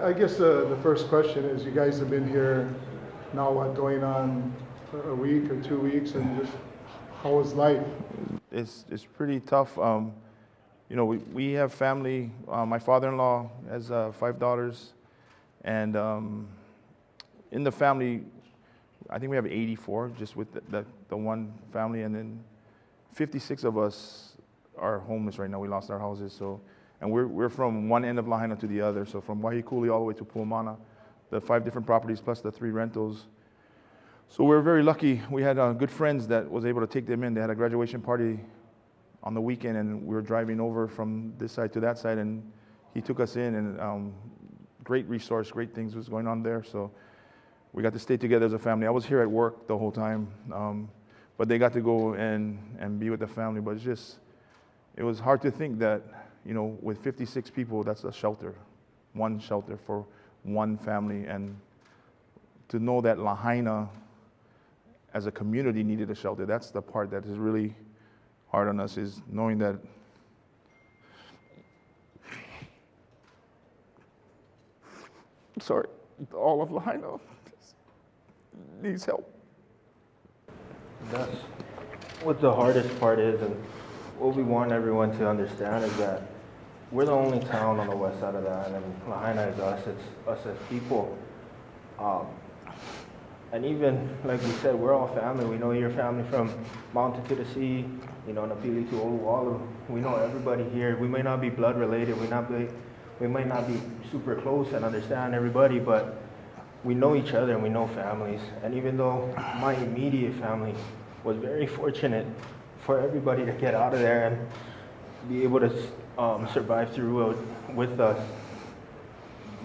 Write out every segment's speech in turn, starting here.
I guess the first question is, you guys have been here now, what, going on a week or 2 weeks, and just how is life? It's pretty tough. You know, we have family. My father-in-law has 5 daughters, and in the family, I think we have 84 just with the one family, and then 56 of us are homeless right now. We lost our houses, so, and we're from one end of Lahaina to the other, so from Wahikuli all the way to Puamana, the 5 different properties plus the 3 rentals. So we're very lucky. We had good friends that was able to take them in. They had a graduation party on the weekend, and we were driving over from this side to that side, and he took us in, and great resource, great things was going on there. So we got to stay together as a family. I was here at work the whole time, but they got to go and be with the family. But it was hard to think that, you know, with 56 people, that's a shelter, one shelter for one family. And to know that Lahaina as a community needed a shelter, that's the part that is really hard on us, is knowing that all of Lahaina needs help. That's what the hardest part is, and what we want everyone to understand is that we're the only town on the west side of the island. Lahaina is us, it's us as people. And even, like we said, we're all family. We know your family from mountain to the sea, you know, Napili to Oluwalu. We know everybody here. We may not be blood related, we might not be super close and understand everybody, but we know each other and we know families. And even though my immediate family was very fortunate for everybody to get out of there and be able to survive through with us,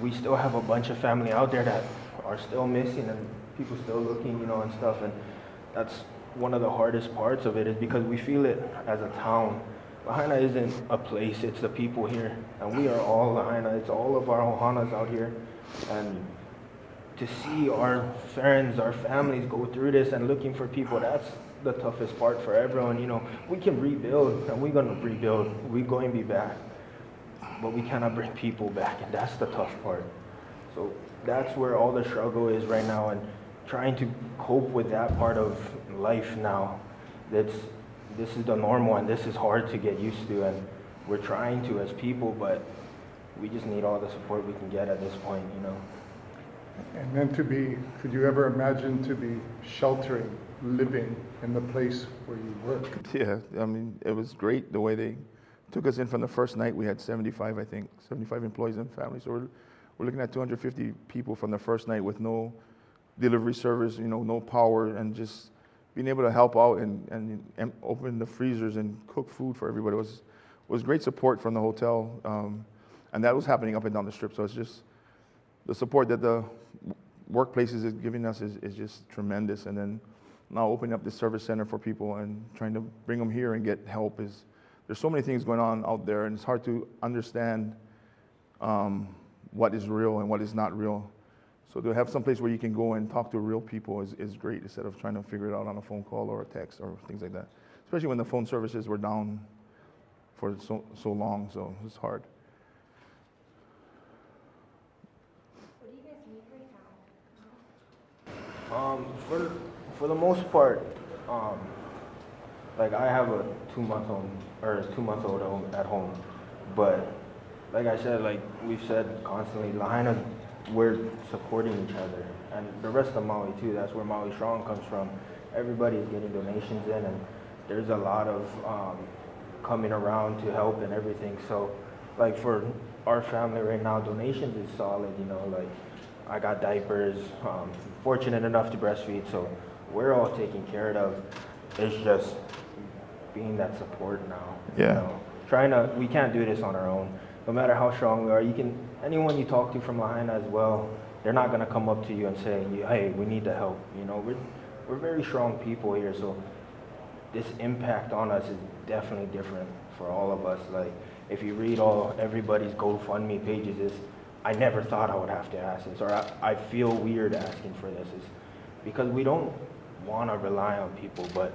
we still have a bunch of family out there that are still missing and people still looking, you know, and stuff. And that's one of the hardest parts of it, is because we feel it as a town. Lahaina isn't a place, it's the people here. And we are all Lahaina. It's all of our ohanas out here. And to see our friends, our families go through this and looking for people, that's the toughest part for everyone. You know, we can rebuild, and we're going to rebuild. We're going to be back. But we cannot bring people back, and that's the tough part. So that's where all the struggle is right now, and trying to cope with that part of life now. This is the normal, and this is hard to get used to, and we're trying to as people, but we just need all the support we can get at this point, you know. And then could you ever imagine to be sheltering, living in the place where you work? Yeah, I mean, it was great the way they took us in from the first night. We had 75 employees and families. So we're looking at 250 people from the first night with no delivery service, you know, no power, and just being able to help out and open the freezers and cook food for everybody was great support from the hotel. And that was happening up and down the strip. So it's just the support that the workplaces is giving us is just tremendous. And then now opening up this service center for people and trying to bring them here and get help there's so many things going on out there, and it's hard to understand what is real and what is not real. So to have some place where you can go and talk to real people is great, instead of trying to figure it out on a phone call or a text or things like that. Especially when the phone services were down for so long, so it's hard. What do you guys need right now? For the most part, like I have a 2-month-old at home, but like I said, like we've said constantly, Lahaina, we're supporting each other, and the rest of Maui too. That's where Maui Strong comes from. Everybody is getting donations in, and there's a lot of coming around to help and everything. So, like for our family right now, donations is solid. You know, like I got diapers. Fortunate enough to breastfeed, so we're all taken care of. It's just being that support now. Yeah. You know, we can't do this on our own. No matter how strong we are, anyone you talk to from Lahaina as well, they're not gonna come up to you and say, hey, we need the help. You know, we're very strong people here, so this impact on us is definitely different for all of us. Like, if you read everybody's GoFundMe pages, I never thought I would have to ask this, or I feel weird asking for this, is because we don't want to rely on people, but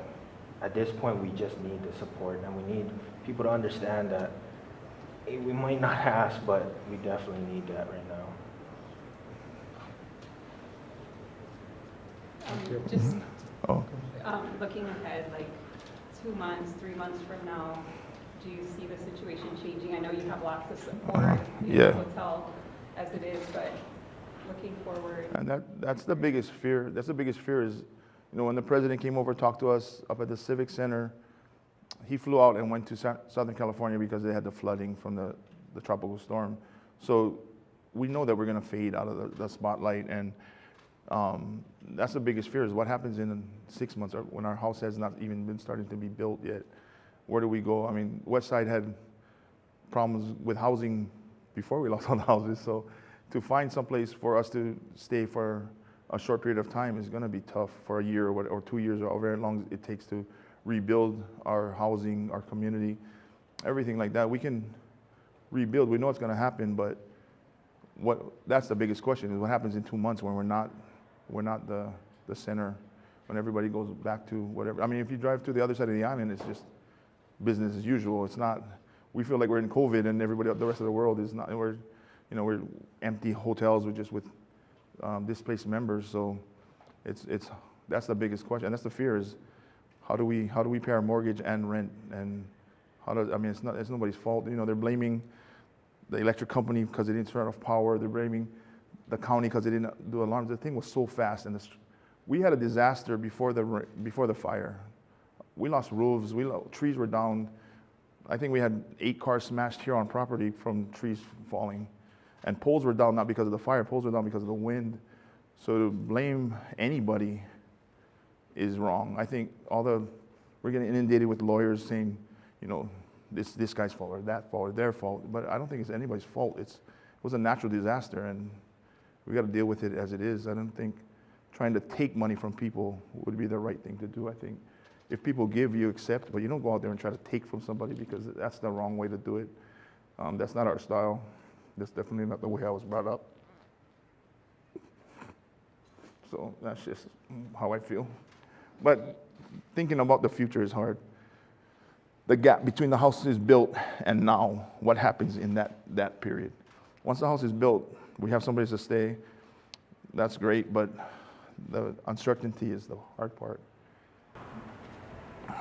at this point we just need the support, and we need people to understand that hey, we might not ask, but we definitely need that right now. Just Oh, looking ahead, like 2 months, 3 months from now, do you see the situation changing? I know you have lots of support in Yeah. the hotel as it is, but looking forward. and that's the biggest fear. That's the biggest fear is, when the president came over, talked to us up at the Civic Center, he flew out and went to Southern California because they had the flooding from the tropical storm. So we know that we're going to fade out of the spotlight, and that's the biggest fear is what happens in 6 months when our house has not even been starting to be built yet. Where do we go? I mean, West Side had problems with housing before we lost all the houses, so to find someplace for us to stay for a short period of time is going to be tough for a year or 2 years or however long it takes to rebuild our housing, our community, everything like that. We can rebuild. We know it's going to happen, but that's the biggest question is what happens in 2 months when we're not the center, when everybody goes back to whatever. I mean, if you drive to the other side of the island, it's just business as usual. It's not. We feel like we're in COVID and everybody, the rest of the world is not. We're empty hotels with displaced members. So that's the biggest question. And that's the fear is how do we pay our mortgage and rent, and it's nobody's fault. They're blaming the electric company because they didn't turn off power. They're blaming the county because they didn't do alarms. The thing was so fast, and we had a disaster before the fire. We lost roofs. Trees were down. I think we had 8 cars smashed here on property from trees falling, and poles were down not because of the fire. Poles were down because of the wind. So to blame anybody is wrong. I think we're getting inundated with lawyers saying, this guy's fault or that fault or their fault, but I don't think it's anybody's fault. It was a natural disaster, and we got to deal with it as it is. I don't think trying to take money from people would be the right thing to do. I think if people give, you accept, but you don't go out there and try to take from somebody because that's the wrong way to do it. That's not our style. That's definitely not the way I was brought up. So that's just how I feel. But thinking about the future is hard. The gap between the house is built and now, what happens in that period? Once the house is built, we have someplace to stay. That's great, but the uncertainty is the hard part. Is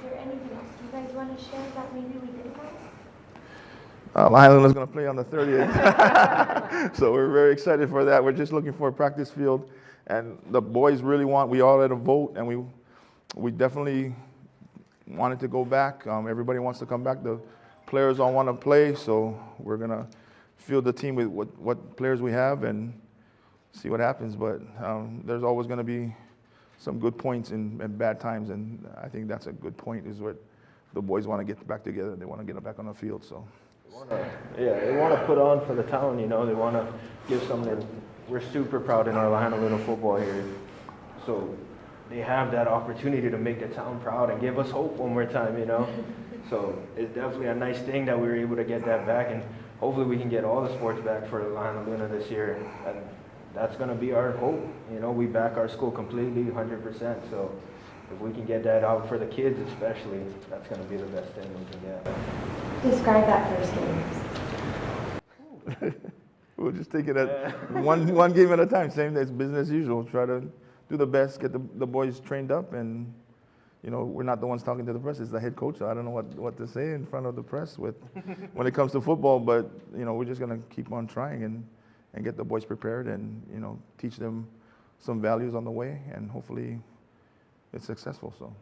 there anything else you guys want to share that maybe we didn't know? Lahaina is going to play on the 30th. So we're very excited for that. We're just looking for a practice field. And the boys really we all had a vote, and we definitely wanted to go back. Everybody wants to come back. The players all want to play, so we're going to field the team with what players we have and see what happens. But there's always going to be some good points and bad times, and I think that's a good point is what the boys want to get back together. They want to get back on the field. So. They want to put on for the town, They want to give something. We're super proud in our Lahaina little football here. So they have that opportunity to make the town proud and give us hope one more time, So it's definitely a nice thing that we were able to get that back, and hopefully we can get all the sports back for Lahaina Luna this year. And that's going to be our hope. We back our school completely, 100%. So if we can get that out for the kids especially, that's going to be the best thing we can get. Describe that first game. We'll just take it at one game at a time. Same as business as usual. Try to do the best, get the boys trained up, and we're not the ones talking to the press. It's the head coach. So I don't know what to say in front of the press when it comes to football. But we're just gonna keep on trying and get the boys prepared and teach them some values on the way, and hopefully it's successful. So.